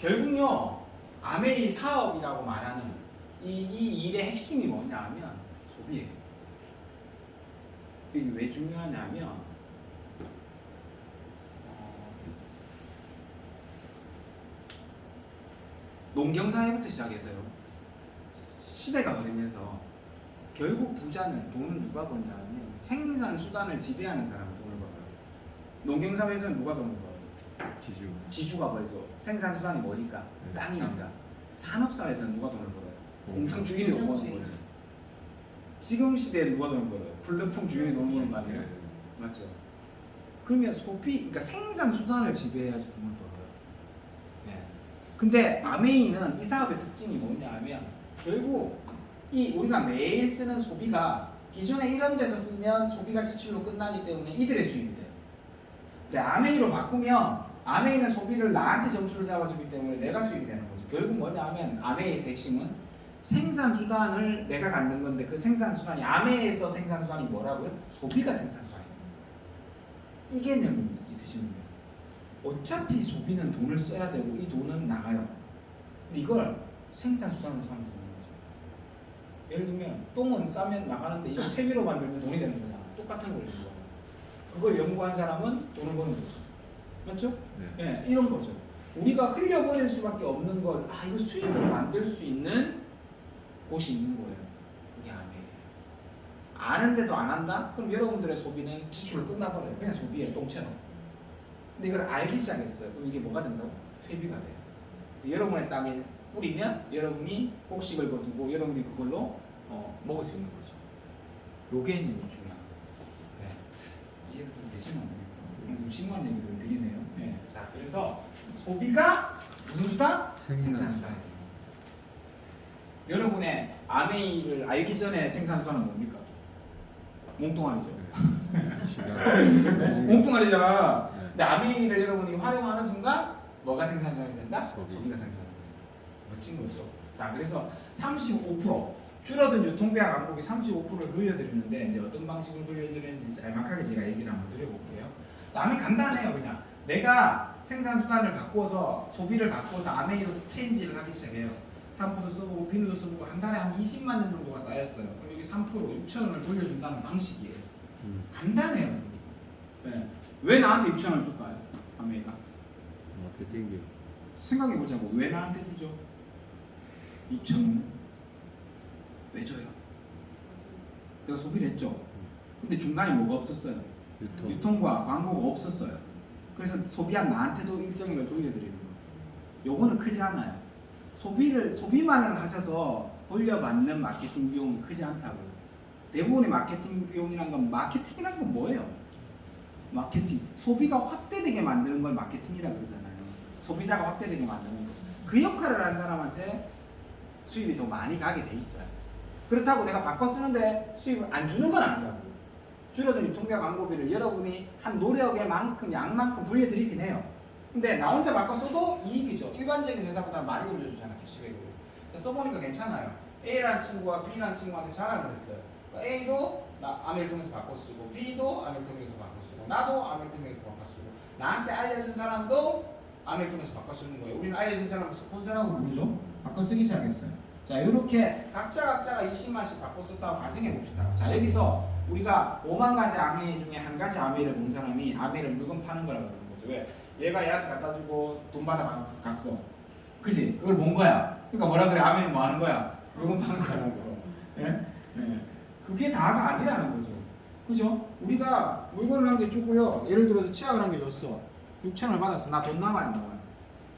A: 결국요, 아메이 사업이라고 말하는 이 일의 핵심이 뭐냐 하면 소비예요. 이게 왜 중요하냐면 농경사회부터 시작해서요. 시대가 흐르면서 결국 부자는 돈을 누가 버냐 하면 생산 수단을 지배하는 사람이 돈을 벌어요. 농경사회에서는 누가 돈을 벌어요? 지주가 벌죠. 생산 수단이 뭐니까?
D: 네.
A: 땅이니까. 산업사회에서는 누가 돈을 벌어요? 공장
D: 공장.
A: 주인이 돈 버는 거죠. 지금 시대에 누가 돈을 벌어요? 플랫폼 주인이 돈 버는 거 아니에요?
D: 네.
A: 맞죠? 그러면 그러니까 생산 수단을 지배해야지 돈을 벌어요. 네. 근데 아메이는 이 사업의 특징이 뭐냐 하면 결국 우리가 매일 쓰는 소비가 기존에 이런 데서 쓰면 소비가 지출로 끝나기 때문에 이들의 수입이 돼요. 근데 아메이로 바꾸면 아메이는 소비를 나한테 점수를 잡아주기 때문에 내가 수입이 되는 거죠. 결국 뭐냐 하면 아메이의 핵심은 생산 수단을 내가 갖는 건데 그 생산 수단이 아메이에서 생산 수단이 뭐라고요? 소비가 생산 수단이에요. 이 개념이 있으시면 돼요. 어차피 소비는 돈을 써야 되고 이 돈은 나가요. 근데 이걸 생산 수단으로 삼는 거죠. 예를 들면 똥은 싸면 나가는데 이거 퇴비로 만들면 돈이 되는 거잖아. 똑같은 걸 연구하는. 그걸 연구한 사람은 돈을 버는 거죠. 맞죠?
D: 네.
A: 예, 이런 거죠. 우리가 흘려버릴 수밖에 없는 걸 이거 수입으로 만들 수 있는 곳이 있는 거예요. 그게 아니에요. 아는데도 안 한다? 그럼 여러분들의 소비는 지출로 끝나버려요. 그냥 소비의 똥처럼. 근데 이걸 알기 시작했어요. 그럼 이게 뭐가 된다고? 퇴비가 돼요. 그래서 여러분의 땅에 뿌리면 여러분이 곡식을 거두고 여러분이 그걸로 먹을 수 있는 거죠. 요 개념이 중요한 거예요. 네. 이해가 좀 되시면 안 되겠다. 오늘 좀 심오한 얘기들을 드리네요. 네. 자, 그래서 소비가 무슨 수단? 생산 수단이 돼요. 여러분의 아메이를 알기 전에 생산 수단은 뭡니까? 몽뚱아리죠. 몽뚱아리잖아.
D: 네.
A: 근데 아메이를 여러분이 활용하는 순간 뭐가 생산 수단이 된다?
D: 소비.
A: 소비가 생산 수단이 된다. 멋진 거죠. 자, 그래서 35% 줄어든 유통비와 광고비 35%를 돌려드리는데 이제 어떤 방식으로 돌려드리는지 짤막하게 제가 얘기를 한번 드려볼게요. 자, 아메이 간단해요. 그냥 내가 생산 수단을 바꿔서 소비를 바꿔서 아메이로 체인지를 하기 시작해요. 샴푸도 써보고 비누도 써보고 한 달에 한 20만 원 정도가 쌓였어요. 그럼 여기 3% 6천원을 돌려준다는 방식이에요. 간단해요. 네. 왜 나한테 6천원을 줄까요? 아메리카
D: 마케팅비.
A: 생각해보자고. 왜 나한테 주죠? 2천원 왜 줘요? 내가 소비를 했죠. 근데 중간에 뭐가 없었어요? 유통과 광고가 없었어요. 그래서 소비한 나한테도 일정액을 돌려드리는 거예요. 요거는 크지 않아요. 소비만을 하셔서 돌려받는 마케팅 비용은 크지 않다고요. 대부분의 마케팅 비용이란 건, 마케팅이란 건 뭐예요? 마케팅. 소비가 확대되게 만드는 걸 마케팅이라고 그러잖아요. 소비자가 확대되게 만드는 거. 그 역할을 하는 사람한테 수입이 더 많이 가게 돼 있어요. 그렇다고 내가 바꿔 쓰는데 수입을 안 주는 건 아니라고요. 줄어든 유통비와 광고비를 여러분이 한 노력의 만큼, 양만큼 돌려드리긴 해요. 근데 나 혼자 바꿔 써도 이익이죠. 일반적인 회사보다 많이 돌려주잖아, 캐시백으로. 써보니까 괜찮아요. A라는 친구와 B라는 친구한테 자랑을 했어요. A도 나 아메를 통해서 바꿔 쓰고, B도 아메를 통해서 바꿔 쓰고, 나도 아메를 통해서 바꿔 쓰고, 나한테 알려준 사람도 아메를 통해서 바꿔 쓰는 거예요. 우리는 알려준 사람을 스폰서라고 부르죠. 바꿔 쓰기 시작했어요. 자, 이렇게 각자가 20만씩 바꿔 썼다고 가정해 봅시다. 자, 여기서 우리가 5만 가지 아메 중에 한 가지 아메를 본 사람이 아메를 물건 파는 거라고 그러는 거죠. 왜? 얘가 얘한테 갖다 주고 돈 받아 갔어. 그지? 그걸 본 거야. 그러니까 뭐라 그래? 아메는 뭐 하는 거야? 물건 파는 거라고. 예? 예. 그게 다가 아니라는 거죠. 그죠? 우리가 물건을 한 개 주고요. 예를 들어서 치약을 한 개 줬어. 6천원을 받았어. 나 돈 남아요, 안 남아요?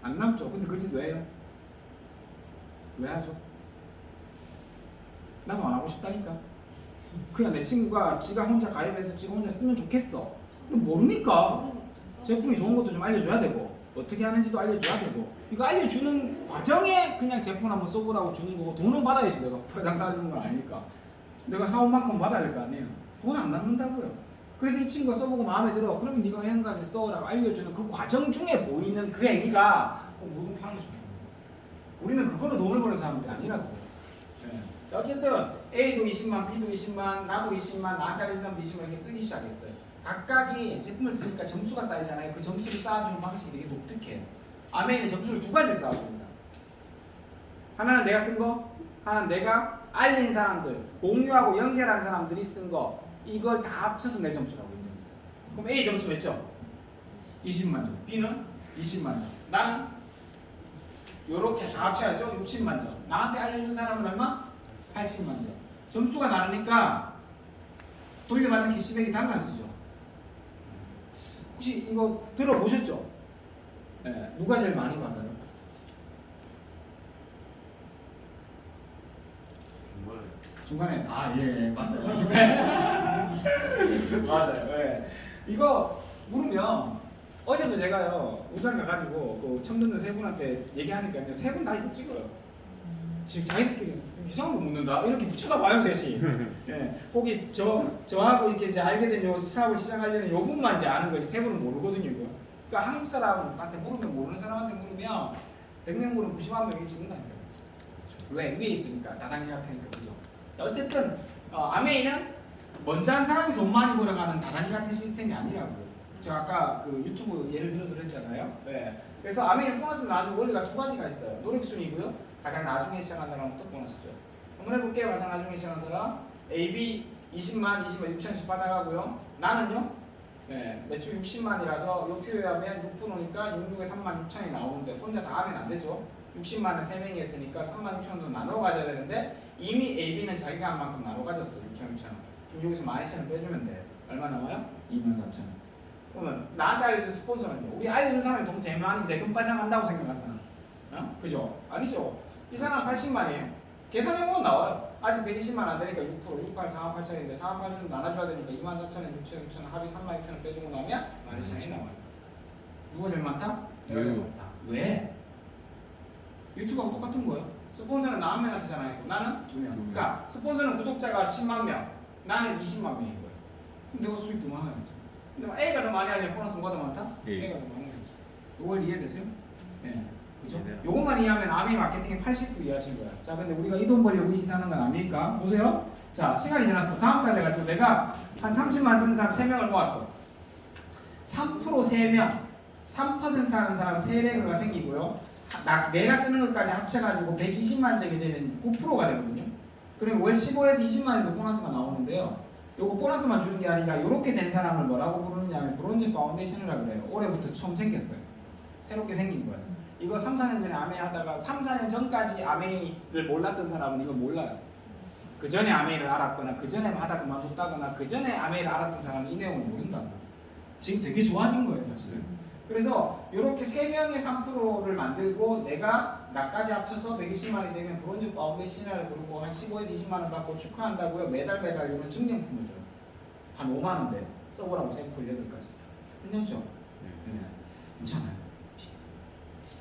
A: 안 남죠. 근데 그 짓 왜 해요? 왜 하죠? 나도 안 하고 싶다니까. 그냥 내 친구가 지가 혼자 가입해서 지가 혼자 쓰면 좋겠어. 근데 모르니까 제품이 좋은 것도 좀 알려줘야 되고, 어떻게 하는지도 알려줘야 되고, 이거 알려주는 과정에 그냥 제품 한번 써보라고 주는 거고, 돈은 받아야지. 내가 포장 사주는 건 아니니까. 내가 사온 만큼 받아야 될 거 아니에요. 돈 안 남는다고요. 그래서 이 친구가 써보고 마음에 들어. 그러면 네가 한 가지 써라고 알려주는 그 과정 중에 보이는 그 행위가 물건 파는 거죠. 우리는 그걸로 돈을 버는 사람들이 아니라고. 네. 자, 어쨌든 A도 20만, B도 20만, 나도 20만, 나한테 알려준 사람도 20만 이렇게 쓰기 시작했어요. 각각이 제품을 쓰니까 점수가 쌓이잖아요. 그 점수를 쌓아주는 방식이 되게 독특해요. 아메이는 점수를 두 가지를 쌓아줍니다. 하나는 내가 쓴 거, 하나는 내가 알린 사람들, 공유하고 연결한 사람들이 쓴 거, 이걸 다 합쳐서 내 점수라고 인정이죠. 그럼 A 점수 몇 점? 20만 점. B는 20만 점. 나는 요렇게 다 합쳐야죠. 60만 점. 나한테 알려준 사람은 얼마? 80만 점. 점수가 다르니까 돌려받는 캐시백이 달라지죠. 혹시 이거 들어보셨죠? 네, 누가 제일 많이 받아요? 중간에 예 맞아요. 맞아요. 예. 이거 물으면 어제도 제가요 울산 가가지고 그 처음 듣는 세 분한테 얘기하니까요 세 분 다 이거 찍어요. 지금 자기들끼리 이상한 거 묻는다 이렇게 붙여가 봐요 셋이. 예. 혹이 저하고 이렇게 이제 알게 된 요 사업을 시작하려는 요 분만 이제 아는 거지 세 분은 모르거든요 이거. 그러니까 한국 사람한테 물으면 모르는 사람한테 물으면 100명 물으면 90만 명이 찍는다니까요. 왜? 위에 있으니까 다단계 같으니까 그죠. 자, 어쨌든 아메이는 먼저 한 사람이 돈 많이 벌어가는 다단계 같은 시스템이 아니라고요. 제가 아까 그 유튜브 예를 들어서 그랬잖아요. 네. 그래서 아메이는 보너스는 아주 원리가 두 가지가 있어요. 노력순이고요. 가장 나중에 시작한 사람은 또 보너스죠. 한번 해볼게요. 가장 나중에 시작한 사람 AB 20만 6천씩 받아가고요. 나는요. 네, 매출 60만이라서 요 표에 하면 6%니까 66에 3만 6천이 나오는데 혼자 다 하면 안 되죠. 60만을 3명이 했으니까 3만 6천원도 나눠 가져야 되는데 이미 AB는 자기가 한 만큼 나눠 가졌어. 6,600원. 그럼 여기서 12,000원 빼주면 돼. 얼마 나와요? 24,000원. 그러면 나한테 알려준 스폰서는요. 우리 알려준 사람이 돈 제일 많이 내 돈 빠져간다고 생각하잖아. 어? 그죠? 아니죠. 이 사람 80만이에요. 계산해보면 나와요. 아직 120만 안 되니까 6%, 6, 8, 4만 8천인데 4만 8천 나눠줘야 되니까 24,000원, 6,600원 합이 3만 6천원 빼주고 나면 12,000원이 나와요. 누가 제일 많다? 내가 제일 많다. 왜? 유튜브하고 똑같은 거예요. 스폰서는 9명한테 하잖아요. 나는 2명. 그러니까 스폰서는 구독자가 10만 명, 나는 20만 명인 거예요. 그럼 내가 수익 더 많아야지. 근데 A가 더 많이 하려면 보너스 뭐가 더 많다? A가 더 많은 거죠. 이걸 이해되세요? 네. 그죠? 요것만 이해하면 아메이 마케팅의 80% 이해하신 거야. 자, 근데 우리가 이 돈 벌려고 이 짓 하는 건 아닙니까? 보세요. 자, 시간이 지났어. 다음 달 돼가지고 내가 한 30만 쓰는 사람 3명을 모았어. 3% 3명, 3% 하는 사람 3명가 생기고요. 내가 쓰는 것까지 합쳐가지고 120만 점이 되면 9%가 되거든요. 그리고 월 15에서 20만 원도 보너스가 나오는데요. 요거 보너스만 주는 게 아니라 이렇게 된 사람을 뭐라고 부르느냐면 브론즈 파운데이션이라고 그래요. 올해부터 처음 생겼어요. 새롭게 생긴 거예요. 이거 3, 4년 전에 아메이 하다가 3, 4년 전까지 아메이를 몰랐던 사람은 이거 몰라요. 그 전에 아메이를 알았거나 그 전에 하다 그만뒀다거나 그 전에 아메이를 알았던 사람은 이 내용을 모른다고. 지금 되게 좋아진 거예요, 사실은. 그래서 이렇게 3명의 3%를 만들고 내가 나까지 합쳐서 120만 원이 되면 브론즈 파운데이션이라고 부르고 한 15에서 20만 원 받고 축하한다고요. 매달 이런 증명품을 줘요. 한 5만 원대 써보라고 샘플 8가지. 괜찮죠? 네. 괜찮아요.